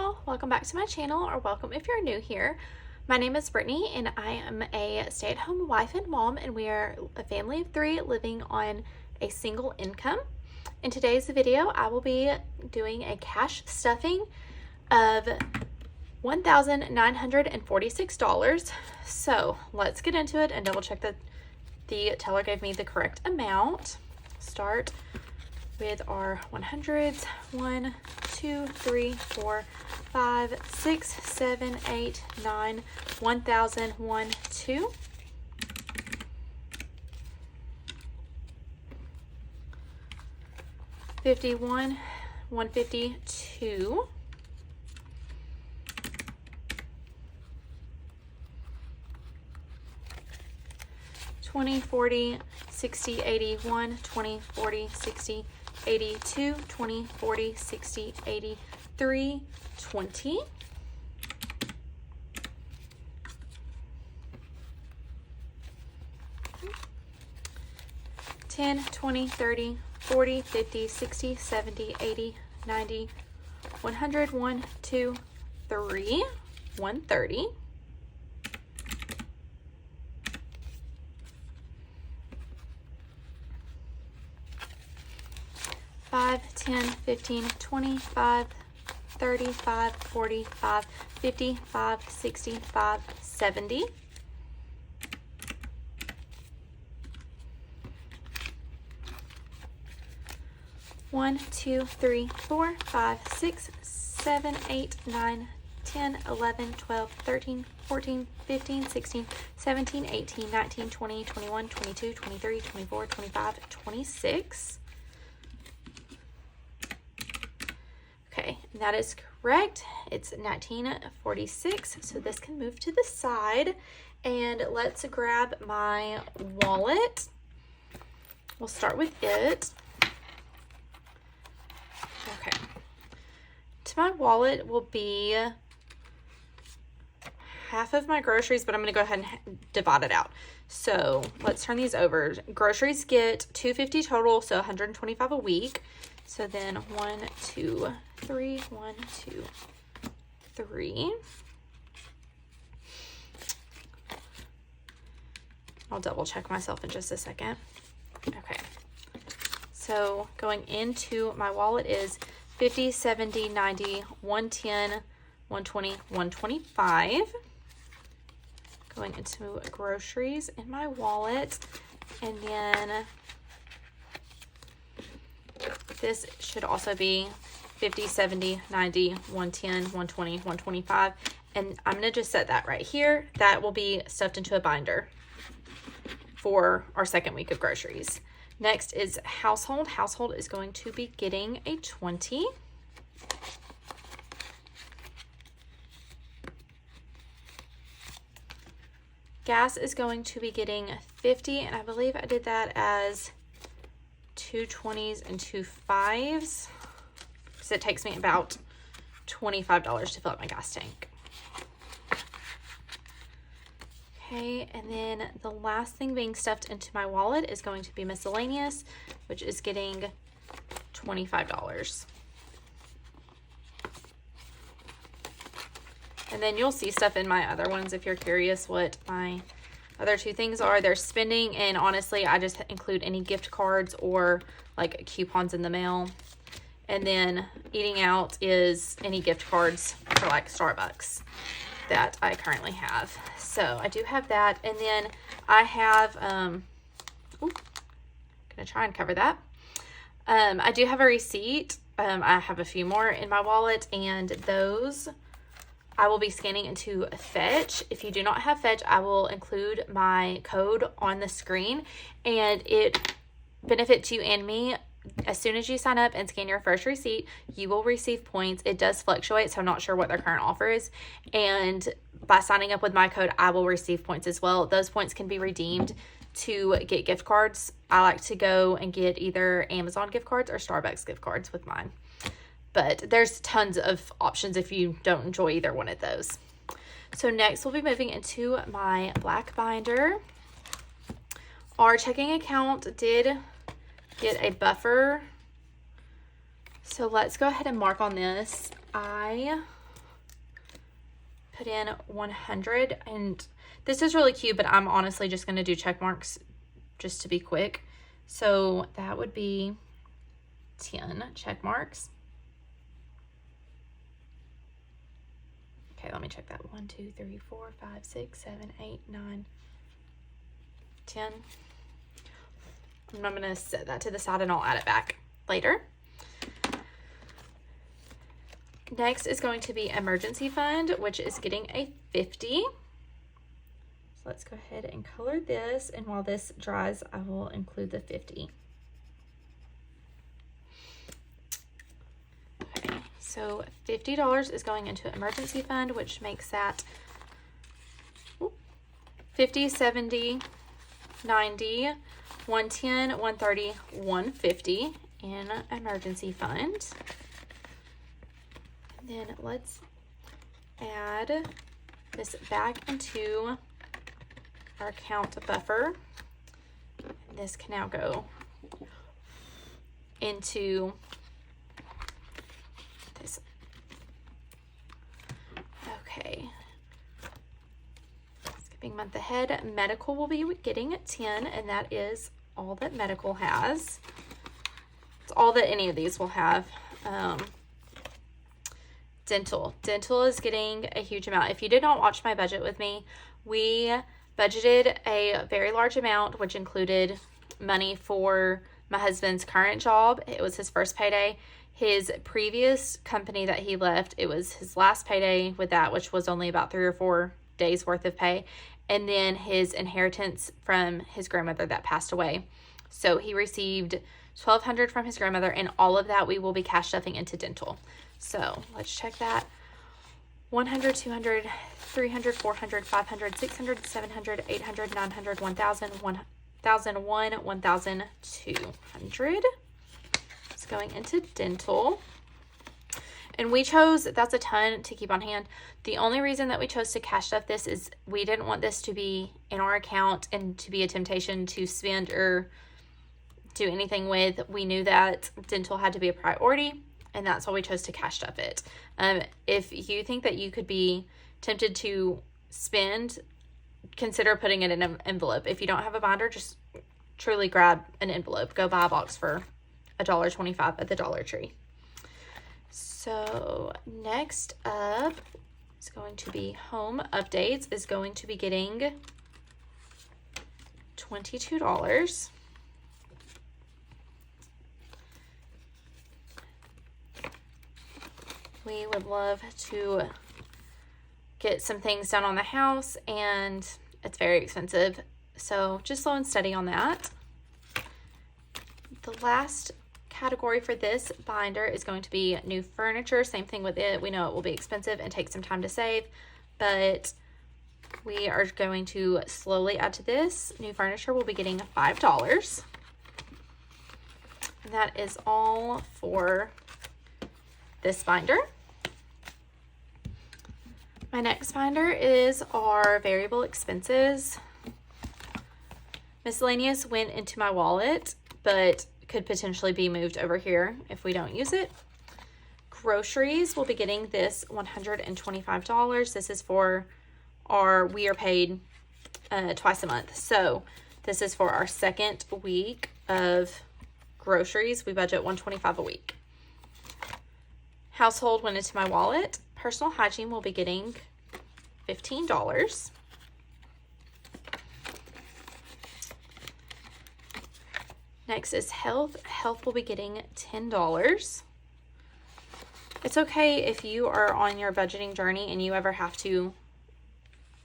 y'all, welcome back to my channel, or welcome if you're new here. My name is Brittany and I am a stay-at-home wife and mom, and we are a family of 3 living on a single income. In today's video I will be doing a cash stuffing of $1,946. So let's get into it and double check that the teller gave me the correct amount. Start with our 100s. 1, 2, 3, 4, 5, 6, 7, 8, 9, 1,000, 1, 2. $51, 152. $20, 40, 60, 81, 20, 40, 60, 82, 20, 40, 60, 83, 20. $10, 20, 30, 40, 50, 60, 70, 80, 90, 100, 1, 2, 3, 130. $5, 10, 15, 25, 35, 45, 55, 65, 70. $1, 2, 3, 4, 5, 6, 7, 8, 9, 10, 11, 12, 13, 14, 15, 16, 17, 18, 19, 20, 21, 22, 23, 24, 25, 26. Okay, that is correct. It's 1946, so this can move to the side. And let's grab my wallet. We'll start with it. Okay. To my wallet will be half of my groceries, but I'm going to go ahead and divide it out. So let's turn these over. Groceries get $250 total, so $125 a week. So then 1, 2, 3, 1, 2, 3. I'll double check myself in just a second. Okay. So going into my wallet is 50, 70, 90, 110, 120, 125. Going into groceries in my wallet, and then this should also be 50, 70, 90, 110, 120, 125. And I'm going to just set that right here. That will be stuffed into a binder for our second week of groceries. Next is household. Household is going to be getting a 20. Gas is going to be getting 50, and I believe I did that as 2 20s and 2 5s, because it takes me about $25 to fill up my gas tank. Okay, and then the last thing being stuffed into my wallet is going to be miscellaneous, which is getting $25. And then you'll see stuff in my other ones if you're curious what my other 2 things are. There's spending, and honestly, I just include any gift cards or like coupons in the mail. And then eating out is any gift cards for like Starbucks that I currently have. So I do have that. And then I have, gonna try and cover that. I do have a receipt. I have a few more in my wallet, and those I will be scanning into Fetch. If you do not have Fetch, I will include my code on the screen, and it benefits you and me. As soon as you sign up and scan your first receipt, you will receive points. It does fluctuate, so I'm not sure what their current offer is. And by signing up with my code, I will receive points as well. Those points can be redeemed to get gift cards. I like to go and get either Amazon gift cards or Starbucks gift cards with mine. But there's tons of options if you don't enjoy either one of those. So next we'll be moving into my black binder. Our checking account did get a buffer. So let's go ahead and mark on this. I put in 100, and this is really cute, but I'm honestly just going to do check marks just to be quick. So that would be 10 check marks. Okay, let me check that. 1, 2, 3, 4, 5, 6, 7, 8, 9, 10. And I'm going to set that to the side and I'll add it back later. Next is going to be emergency fund, which is getting a 50. So let's go ahead and color this. And while this dries, I will include the 50. Okay, so $50 is going into emergency fund, which makes that 50, 70, 90, 110, 130, 150 in emergency fund. And then let's add this back into our count buffer. And this can now go into this. Okay. Skipping month ahead, medical will be getting 10, and that is all that medical has. It's all that any of these will have. Dental is getting a huge amount. If you did not watch my budget with me, we budgeted a very large amount, which included money for my husband's current job. It was his first payday. His previous company that he left, it was his last payday with that, which was only about 3 or 4 days worth of pay. And then his inheritance from his grandmother that passed away. So he received $1,200 from his grandmother, and all of that we will be cash stuffing into dental. So let's check that. 100, 200, 300, 400, 500, 600, 700, 800, 900, 1,000, 1,001, 1,200. It's going into dental. And we chose, that's a ton to keep on hand. The only reason that we chose to cash stuff this is we didn't want this to be in our account and to be a temptation to spend or do anything with. We knew that dental had to be a priority, and that's why we chose to cash stuff it. If you think that you could be tempted to spend, consider putting it in an envelope. If you don't have a binder, just truly grab an envelope. Go buy a box for $1.25 at the Dollar Tree. So next up is going to be home updates, is going to be getting $22. We would love to get some things done on the house, and it's very expensive. So just slow and steady on that. The last category for this binder is going to be new furniture. Same thing with it. We know it will be expensive and take some time to save, but we are going to slowly add to this. New furniture will be getting $5. And that is all for this binder. My next binder is our variable expenses. Miscellaneous went into my wallet, but could potentially be moved over here if we don't use it. Groceries will be getting this $125. This is for we are paid twice a month. So this is for our second week of groceries. We budget $125 a week. Household went into my wallet. Personal hygiene will be getting $15. Next is health. Health will be getting $10. It's okay if you are on your budgeting journey and you ever have to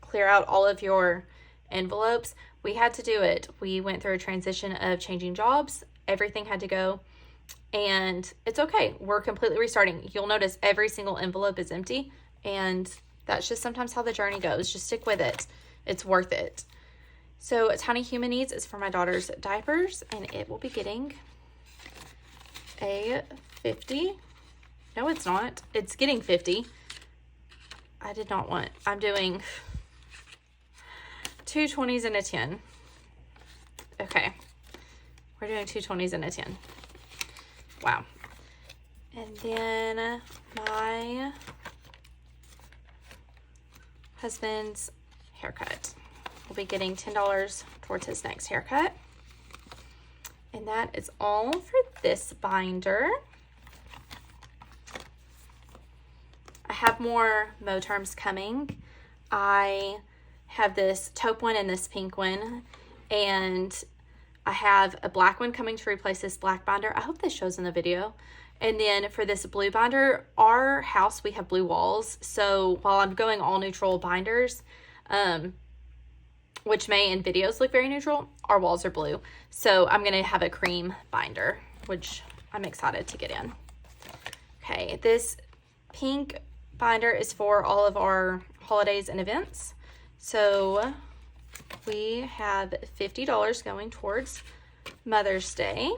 clear out all of your envelopes. We had to do it. We went through a transition of changing jobs. Everything had to go. And it's okay. We're completely restarting. You'll notice every single envelope is empty. And that's just sometimes how the journey goes. Just stick with it. It's worth it. So Tiny Human Needs is for my daughter's diapers, and it will be getting a 50. No, it's not. It's getting 50. I did not want. I'm doing 2 20s and a 10. Okay. We're doing 2 20s and a 10. Wow. And then my husband's haircut. We'll be getting $10 towards his next haircut. And that is all for this binder. I have more Moterms coming. I have this taupe one and this pink one, and I have a black one coming to replace this black binder. I hope this shows in the video. And then for this blue binder, our house, we have blue walls. So while I'm going all neutral binders, which may in videos look very neutral, our walls are blue. So I'm going to have a cream binder, which I'm excited to get in. Okay, this pink binder is for all of our holidays and events. So we have $50 going towards Mother's Day.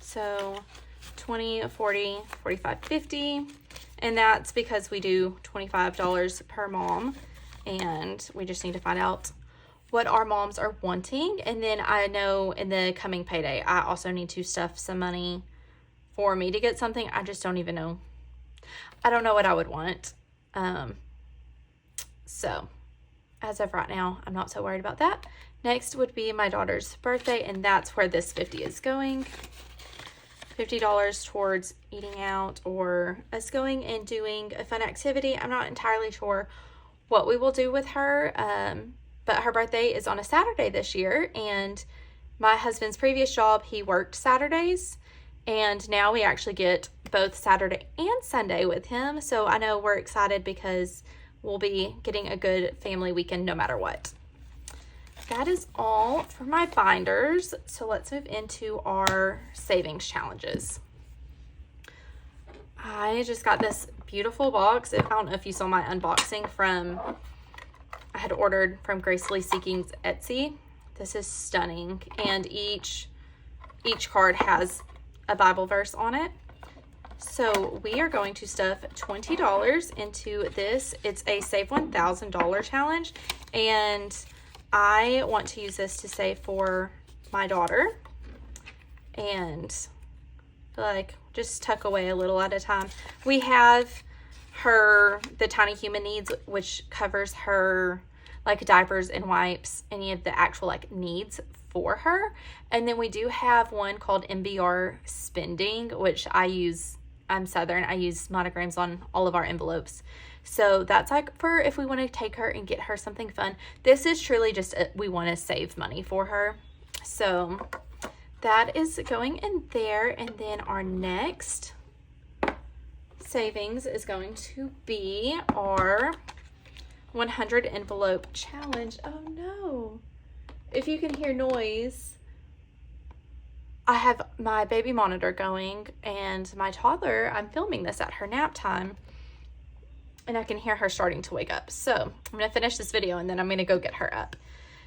So 20, 40, 45, 50. And that's because we do $25 per mom. And we just need to find out what our moms are wanting. And then I know in the coming payday, I also need to stuff some money for me to get something. I just don't even know. I don't know what I would want. So as of right now, I'm not so worried about that. Next would be my daughter's birthday, and that's where this 50 is going. $50 towards eating out or us going and doing a fun activity. I'm not entirely sure what we will do with her, but her birthday is on a Saturday this year, and my husband's previous job, he worked Saturdays, and now we actually get both Saturday and Sunday with him. So I know we're excited because we'll be getting a good family weekend no matter what. That is all for my binders. So let's move into our savings challenges. I just got this beautiful box. I don't know if you saw my unboxing from, I had ordered from Gracefully Seeking's Etsy. This is stunning. And each card has a Bible verse on it. So we are going to stuff $20 into this. It's a Save $1,000 challenge, and I want to use this to save for my daughter and like just tuck away a little at a time. We have the Tiny Human Needs, which covers her like diapers and wipes, any of the actual like needs for her. And then we do have one called MBR Spending, which I use. I'm Southern. I use monograms on all of our envelopes. So that's like for if we want to take her and get her something fun. This is truly just we want to save money for her. So that is going in there. And then our next savings is going to be our 100 envelope challenge. Oh no. If you can hear noise, I have my baby monitor going, and my toddler, I'm filming this at her nap time, and I can hear her starting to wake up. So I'm going to finish this video, and then I'm going to go get her up.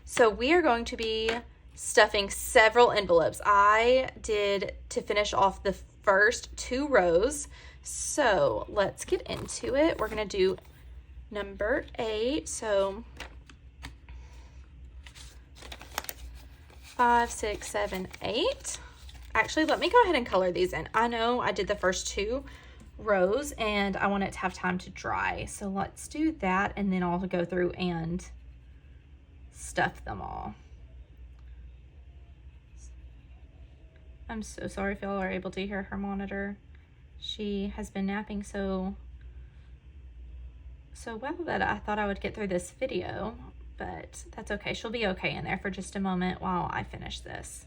So we are going to be stuffing several envelopes. I did to finish off the first 2 rows. So let's get into it. We're going to do number 8. So 5, 6, 7, 8. Actually, let me go ahead and color these in. I know I did the first 2 rows and I want it to have time to dry. So let's do that, and then I'll go through and stuff them all. I'm so sorry if y'all are able to hear her monitor. She has been napping so well that I thought I would get through this video, but that's okay. She'll be okay in there for just a moment while I finish this.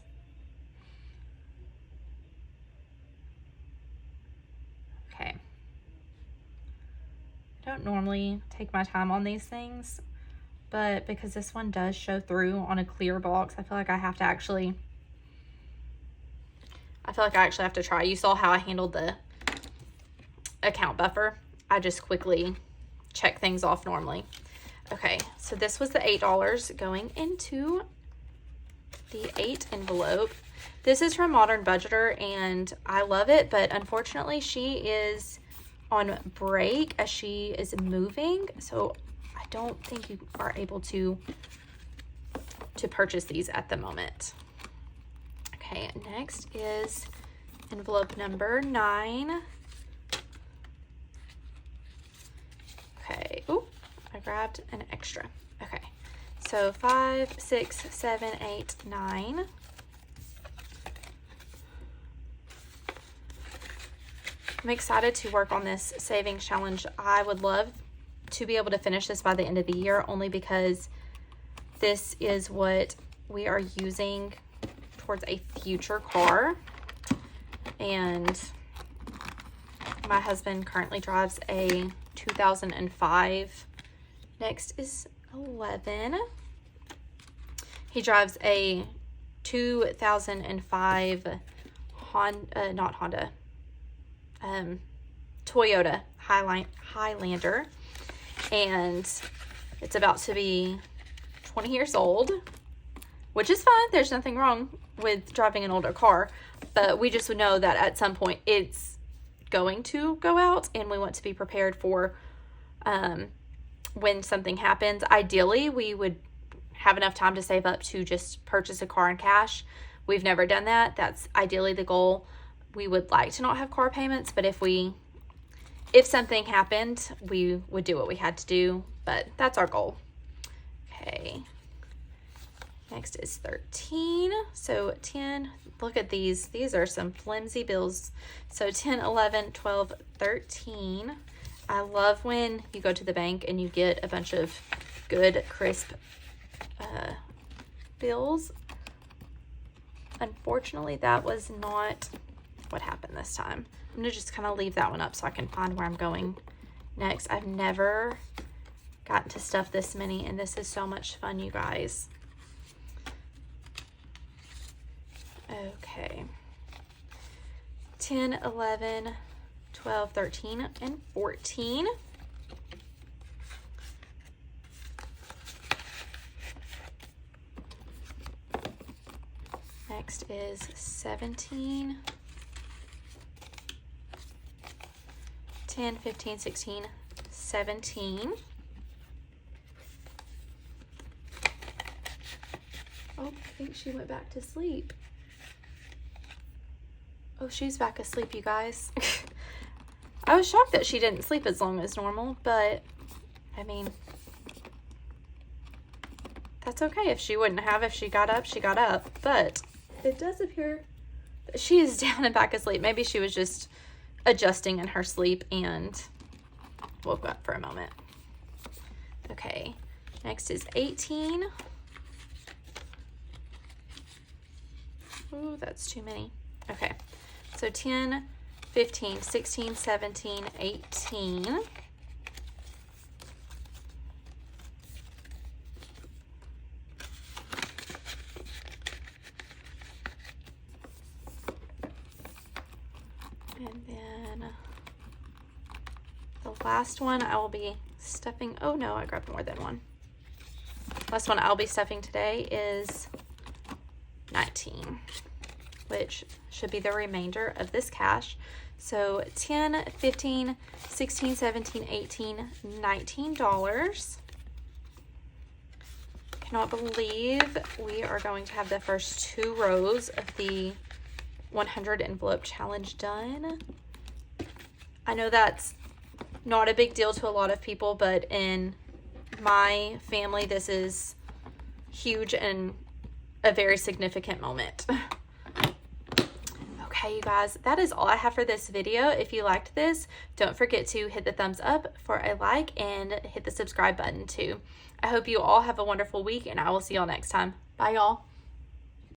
Okay. I don't normally take my time on these things, but because this one does show through on a clear box, I feel like I actually have to try. You saw how I handled the account buffer. I just quickly check things off normally. Okay, so this was the $8 going into the 8 envelope. This is from Modern Budgeter, and I love it, but unfortunately she is on break as she is moving, so I don't think you are able to purchase these at the moment. Okay, next is envelope number 9. grabbed an extra. Okay, so 5, 6, 7, 8, 9. I'm excited to work on this savings challenge. I would love to be able to finish this by the end of the year, only because this is what we are using towards a future car. And my husband currently drives a 2005. Next is 11. He drives a 2005 Toyota Highlander, and it's about to be 20 years old, which is fine. There's nothing wrong with driving an older car, but we just know that at some point it's going to go out, and we want to be prepared for when something happens. Ideally, we would have enough time to save up to just purchase a car in cash. We've never done that. That's ideally the goal. We would like to not have car payments, but if something happened, we would do what we had to do, but that's our goal. Okay. Next is 13. So 10, look at these. These are some flimsy bills. So 10, 11, 12, 13. I love when you go to the bank and you get a bunch of good, crisp bills. Unfortunately, that was not what happened this time. I'm going to just kind of leave that one up so I can find where I'm going next. I've never gotten to stuff this many, and this is so much fun, you guys. Okay. 10, 11, 12, 13, and 14. Next is 17, 10, 15, 16, 17. Oh, I think she went back to sleep. Oh, she's back asleep, you guys. I was shocked that she didn't sleep as long as normal, but I mean, that's okay. If she wouldn't have, if she got up, she got up. But it does appear that she is down and back asleep. Maybe she was just adjusting in her sleep and woke up for a moment. Okay, next is 18. Oh, that's too many. Okay, so 10, 15, 16, 17, 18. And then the last one I will be stuffing. Oh no, I grabbed more than one. Last one I'll be stuffing today is 19, which should be the remainder of this cash. So 10, 15, 16, 17, 18, $19. Cannot believe we are going to have the first 2 rows of the 100 envelope challenge done. I know that's not a big deal to a lot of people, but in my family, this is huge and a very significant moment. Okay, you guys, that is all I have for this video. If you liked this, don't forget to hit the thumbs up for a like and hit the subscribe button too. I hope you all have a wonderful week, and I will see y'all next time. Bye, y'all.